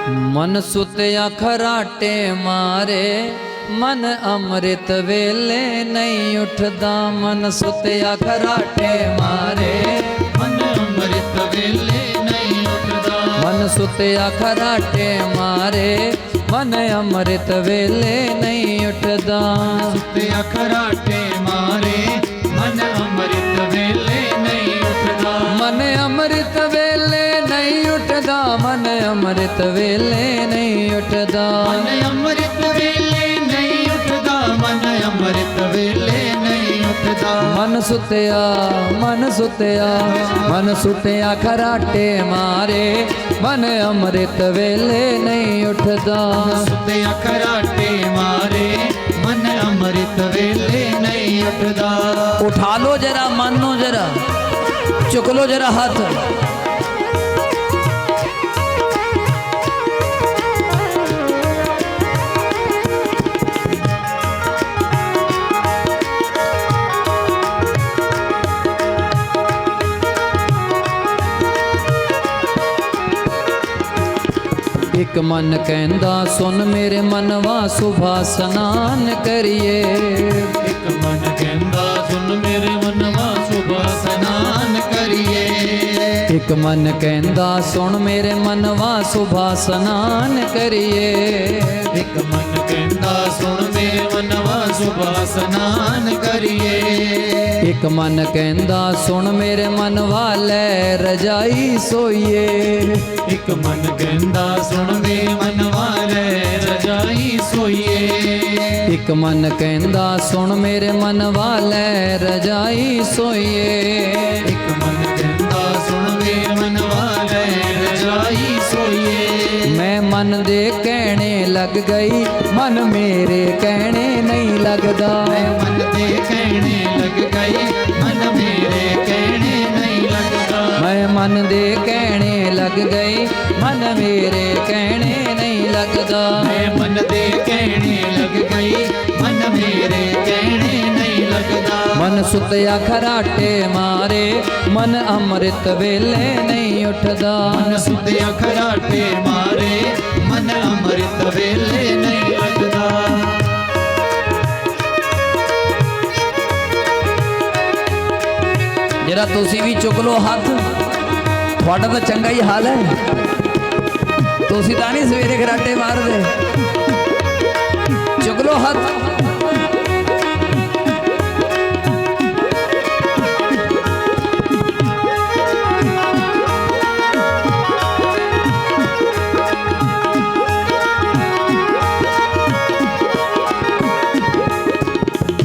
मन सुतिया खराटे मारे मन अमृत वेले नहीं उठदा। मन सुतिया खराटे मारे मन अमृत वेले नहीं उठदा। मन सुतिया खराटे मारे मन अमृत वेले नहीं उठदा। सुतिया खराटे मारे मन अमृत वेले नहीं उठदा। मन अमृत वेले नहीं उठदा। मन अमृत वेले नहीं उठदा। मन अमृत वेले नहीं उठदा। मन अमृत वेले नहीं उठदा। मन सुतिया मन सुतिया खराटे मारे मन अमृत वेले नहीं उठदा। सुतिया खराटे मारे मन अमृत वेले नहीं उठदा। उठा लो जरा, मानो जरा, चुक लो जरा हाथ। एक मन कहंदा सुन मेरे मनवा सुबह स्नान करिए। एक मन कहंदा सुन मेरे मनवा सुबह स्नान करिए। एक मन कहंदा सुन मेरे मनवा सुबह स्नान करिए। एक मन कहंदा सुन मेरे मनवा सुबह स्नान करिए। एक मन कहंदा सुन मेरे मनवा लै रजाई सोइए। एक मन कहंदा सुन मेरे मनवा लै रजाई सोइए। एक मन कहंदा सुन मेरे मनवा लै रजाई सोइए। एक मन कहंदा सुन मेरे मनवा लै रजाई सोइए। मैं मन दे कहने लग गई मन मेरे कहने नहीं लगदा। मैं मन दे कहने लग गई मन मेरे कहने नहीं लगदा। मैं मन दे कहने लग गई मन मेरे कहने नहीं लगदा। मैं मन दे कहने लग गई मन मेरे कहने नहीं लगदा। मन सुतिया खराटे मारे मन अमृत वेले नहीं उठदा। मन सुतिया खराटे मारे मन अमृत वेले नहीं लगदा। जरा तुसी भी चुक लो हाथ, थोड़ा तो चंगा ही हाल है। तुसी तो नहीं सवेरे खराटे मार दे, चुक लो हाथ।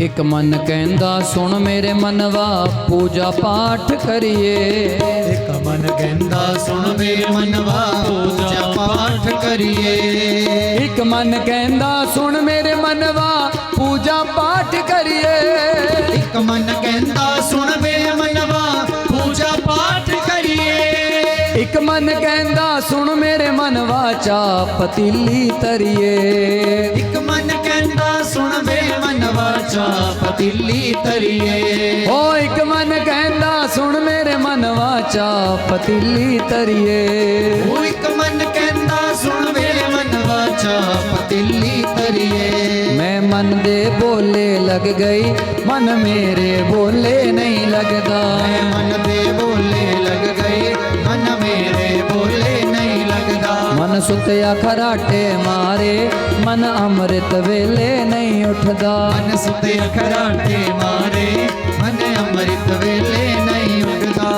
एक मन कहंदा सुन मेरे मनवा पूजा पाठ करिए। एक मन कहंदा सुन मेरे मनवा पूजा पाठ करिए। एक मन कहंदा सुन मेरे मनवा पूजा पाठ करिए। एक मन कहंदा सुन मेरे मनवा पूजा पाठ करिए। एक मन कहंदा सुन मेरे मनवा चा पतीली तरिए। एक मन कहंदा सुन मेरे मनवा चा पतीली तरिए। ओ एक मन कहंदा सुन मेरे मनवा चा पतीली तरिए। ओ एक मन कहंदा सुन मेरे मनवा चा पतीली तरिए। मैं मन दे बोले लग गई मन मेरे बोले नहीं लगदा। मैं मन दे बोले लग गई मन मेरे बोले नहीं लगदा। मन सुतिया खराटे मारे मन अमृत वेले नहीं उठदा। मन सुतिया खराटे मारे मन अमृत वेले नहीं उठदा।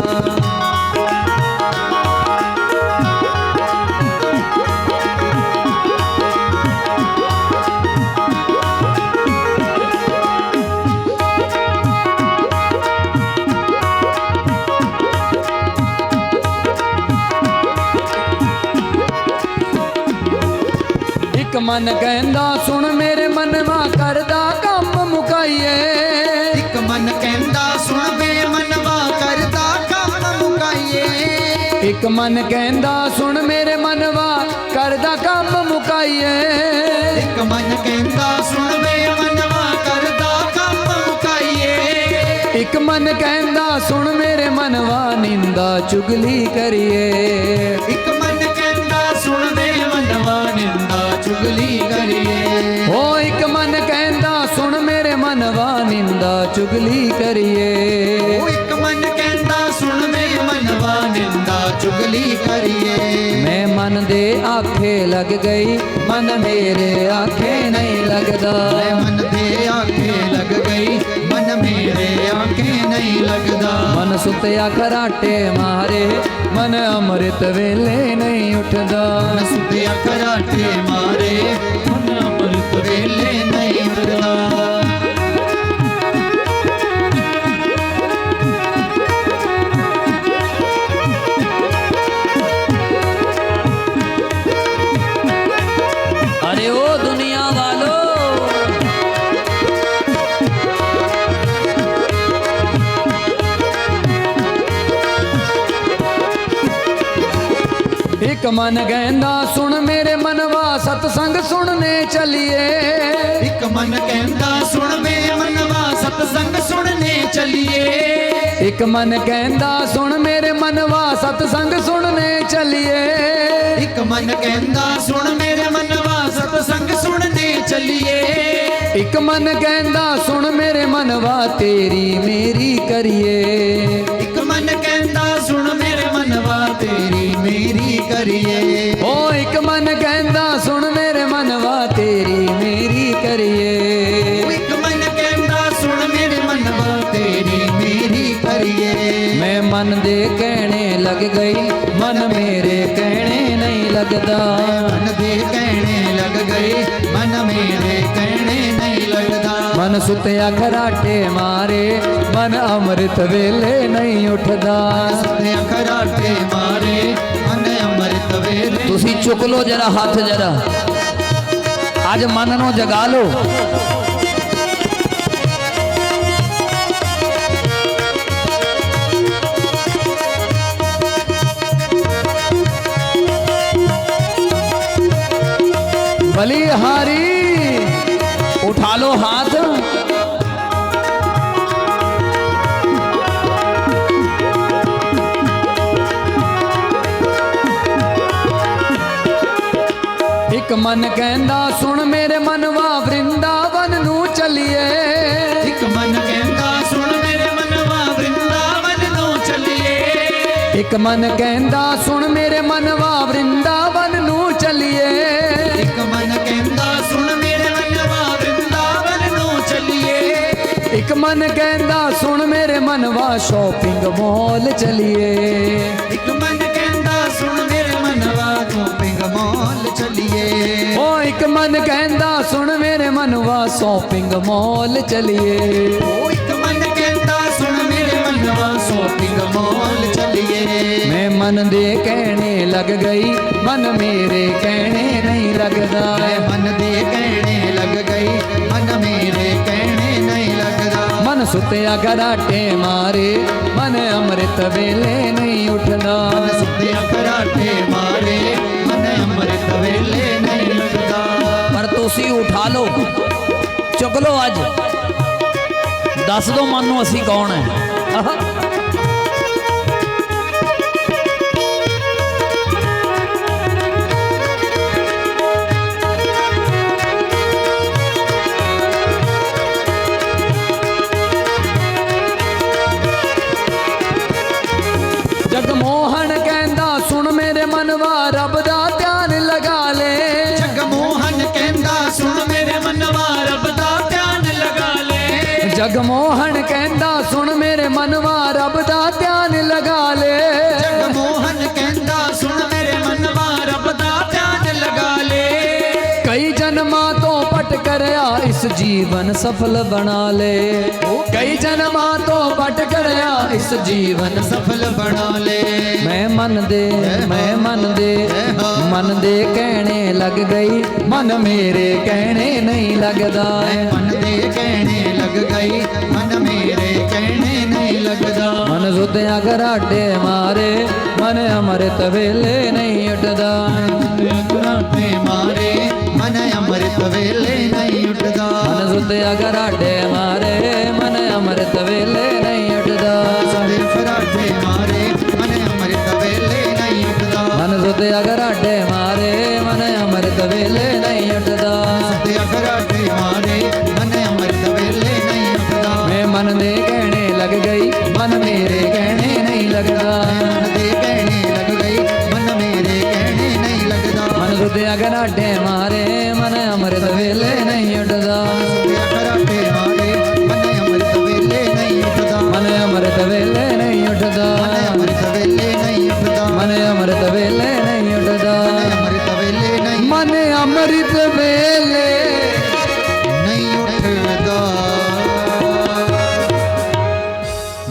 एक मन कहंदा सुन मेरे मनवा करदा काम मुकाइए। एक मन कहंदा सुन मेरे मनवा करदा काम मुकाइए। एक मन कहंदा सुन मेरे मनवा करदा काम मुकाइए। एक मन कहंदा सुन मेरे मनवा करदा काम मुकाइए। एक मन कहंदा सुन मेरे मनवा निंदा चुगली करिए। एक मन कहंदा सुन मेरे मनवा ਚੁਗਲੀ ਕਰੀਏ। ਉਹ ਇੱਕ ਮਨ ਕਹਿੰਦਾ ਸੁਣ ਵੇ ਮਨਵਾ ਨਿੰਦਾ ਚੁਗਲੀ ਕਰੀਏ। ਮੈਂ ਮਨ ਦੇ ਆਖੇ ਲੱਗ ਗਈ, ਮਨ ਮੇਰੇ ਆਖੇ ਨਹੀਂ ਲੱਗਦਾ। ਮੈਂ ਮਨ ਦੇ ਆਖੇ ਲੱਗ ਗਈ, ਮਨ ਮੇਰੇ ਆਖੇ ਨਹੀਂ ਲੱਗਦਾ। ਮਨ ਸੁੱਤਿਆ ਖਰਾਟੇ ਮਾਰੇ, ਮਨ ਅੰਮ੍ਰਿਤ ਵੇਲੇ ਨਹੀਂ ਉੱਠਦਾ। ਮਨ ਸੁੱਤਿਆ ਖਰਾਟੇ ਮਾਰੇ, ਮਨ ਅੰਮ੍ਰਿਤ ਵੇਲੇ ਨਹੀਂ ਉੱਠਦਾ। अरे ओ दुनिया वालों, एक मन कहंदा सुन मेरे मनवा सतसंग सुनने चलिए। ਇੱਕ ਮਨ ਕਹਿੰਦਾ ਸੁਣ ਵੇ ਮਨਵਾ ਸਤਸੰਗ ਸੁਣਨੇ ਚੱਲੀਏ। एक मन कहंदा सुन मेरे मनवा सतसंग सुनने चलिए। ਇੱਕ ਮਨ ਕਹਿੰਦਾ ਸੁਣ ਮੇਰੇ ਮਨਵਾ ਸਤਸੰਗ ਸੁਣਨੇ ਚੱਲੀਏ। एक मन कहंदा सुन मेरे मनवा तेरी मेरी करिए। ਇੱਕ ਮਨ ਕਹਿੰਦਾ ਸੁਣ ਮੇਰੇ ਮਨਵਾ ਤੇਰੀ ਮੇਰੀ ਕਰੀਏ। ओ एक मन कहंदा सुन मेरे मनवा तेरी मेरी करिए। ਇੱਕ ਮਨ ਕਹਿੰਦਾ ਸੁਣ ਮੇਰੇ ਮਨਵਾ ਤੇਰੀ ਮੇਰੀ ਕਰੀਏ। मैं मन दे कहने लग गई, मन मेरे कहने नहीं लगदा। ਮਨ ਦੇ ਕਹਿਣੇ ਲੱਗ ਗਈ, ਮਨ ਮੇਰੇ ਕਹਿਣੇ ਨਹੀਂ ਲੱਗਦਾ। मन सुत्या खराटे मारे, मन अमृत वेले नहीं उठदा। ਸੁਣਿਆ ਖਰਾਟੇ ਮਾਰੇ, ਮਨ ਅੰਮ੍ਰਿਤ ਵੇਲੇ। तुसी चुक लो जरा हाथ जरा, आज मन नो जगा लो। बलिहारी उठा लो हाथ। एक मन कहंदा सुन मेरे मनवा वृंदावन नू चलिए। ਇੱਕ ਮਨ ਕਹਿੰਦਾ ਸੁਣ ਮੇਰੇ ਮਨਵਾ ਵਰਿੰਦਾਵਨ ਨੂੰ ਚੱਲੀਏ। एक मन कहंदा सुन मेरे मनवा वृंदावन नू चलिए। ਇੱਕ ਮਨ ਕਹਿੰਦਾ ਸੁਣ ਮੇਰੇ ਮਨਵਾ ਵਰਿੰਦਾਵਨ ਨੂੰ ਚੱਲੀਏ। एक मन कहंदा सुन मेरे मनवा शॉपिंग मॉल चलिए। ਇੱਕ ਮਨ ਕਹਿੰਦਾ ਸੁਣ ਮੇਰੇ ਮਨਵਾ ਸ਼ੋਪਿੰਗ ਮਾਲ ਚੱਲੀਏ। ओ एक मन कहंदा सुन मेरे मनवा शॉपिंग मॉल चलिए। ਉਹ ਇੱਕ ਮਨ ਕਹਿੰਦਾ ਸੁਣ ਮੇਰੇ ਮਨਵਾ ਸ਼ੋਪਿੰਗ ਮਾਲ ਚੱਲੀਏ। मैं मन दे कहने लग गई, मन मेरे कहने नहीं लगदा। ਮੈਂ ਮਨ ਦੇ ਕਹਿਣੇ ਲੱਗ ਗਈ, ਮਨ ਮੇਰੇ ਕਹਿਣੇ ਨਹੀਂ ਲੱਗਦਾ। मन सुत्या घराटे मारे, मन अमृत वेले नहीं उठदा। ਮਨ ਸੁੱਤਿਆ ਖਰਾਟੇ ਮਾਰੇ, ਮਨ ਅੰਮ੍ਰਿਤ ਵੇਲੇ ਨਹੀਂ ਲੱਗਦਾ। पर तुसी उठा लो, चुक लो अज, दस दो मन नू असी कौन है। आहा। जगमोहन कहंदा सुन मेरे मनवा रब दा ध्यान लगा ले। ਜਗਮੋਹਨ ਕਹਿੰਦਾ ਸੁਣ ਮੇਰੇ ਮਨਵਾ ਰੱਬ ਦਾ ਧਿਆਨ ਲਗਾ ਲੈ। जगमोहन कहंदा सुन मेरे मनवा रब दा ध्यान लगा ले। ਜਗਮੋਹਨ ਕਹਿੰਦਾ ਸੁਣ ਮੇਰੇ ਮਨਵਾ ਰੱਬ ਦਾ ਧਿਆਨ ਲਗਾ ਲੈ। कई जन्मां तो पट करया इस जीवन सफल बना ले। कई जन्मां तो पट करया इस जीवन ਸਫਲ ਬਣਾ ਲੈ। मैं मन दे मन दे कहने लग गई, मन मेरे कहने नहीं लगदा। ਮਨ ਦੇ ਕਹਿਣੇ ਲੱਗ ਗਈ, ਮਨ ਮੇਰੇ ਕਹਿਣੇ ਨਹੀਂ ਲੱਗਦਾ। मन सुत्या घराटे मारे, मन अमृत वेले नहीं उठदा। ਘਰਾਟੇ ਮਾਰੇ, ਮਨ ਅੰਮ੍ਰਿਤ ਵੇਲੇ ਨਹੀਂ ਉੱਠਦਾ। मन सुत्या घराटे मारे, मन अमृत वेले नहीं उठदा। ਸਾਡੇ ਘਰਾਟੇ ਮਾਰੇ, ਮਨ ਅੰਮ੍ਰਿਤ ਵੇਲੇ ਨਹੀਂ ਉੱਠਦਾ। मन सुत्या घराटे मारे, मन अमृत वेले नहीं उठदा। ਤੇ ਘਰਾਟੇ ਮਾਰੇ, ਮਨ ਅੰਮ੍ਰਿਤ ਵੇਲੇ ਨਹੀਂ ਉੱਠਦਾ। मैं मन ਮਨ ਮੇਰੇ ਕਹਿਣੇ ਨਹੀਂ ਲੱਗਦਾ ਮਨ ਦੇ ਕਹਿਣੇ ਲੱਗ ਗਈ ਮਨ ਮੇਰੇ ਕਹਿਣੇ ਨਹੀਂ ਲੱਗਦਾ ਮਨ ਸੁਧਿਆ ਘਰਾਟੇ ਮਾਰੇ ਮਨ ਅੰਮ੍ਰਿਤ ਵੇਲੇ ਨਹੀਂ ਉੱਠਦਾ ਕਰਾਟੇ ਮਾਰੇ ਮਨ ਅੰਮ੍ਰਿਤ ਵੇਲੇ ਨਹੀਂ ਉੱਠਦਾ ਮਨ ਅੰਮ੍ਰਿਤ ਵੇਲੇ ਨਹੀਂ ਉੱਠਦਾ ਅੰਮ੍ਰਿਤ ਵੇਲੇ ਨਹੀਂ ਉੱਠਦਾ ਮਨ ਅੰਮ੍ਰਿਤ ਵੇਲੇ ਨਹੀਂ ਉੱਠਦਾ ਅੰਮ੍ਰਿਤ ਵੇਲੇ ਨਹੀਂ ਮਨ ਅੰਮ੍ਰਿਤ ਵੇਲੇ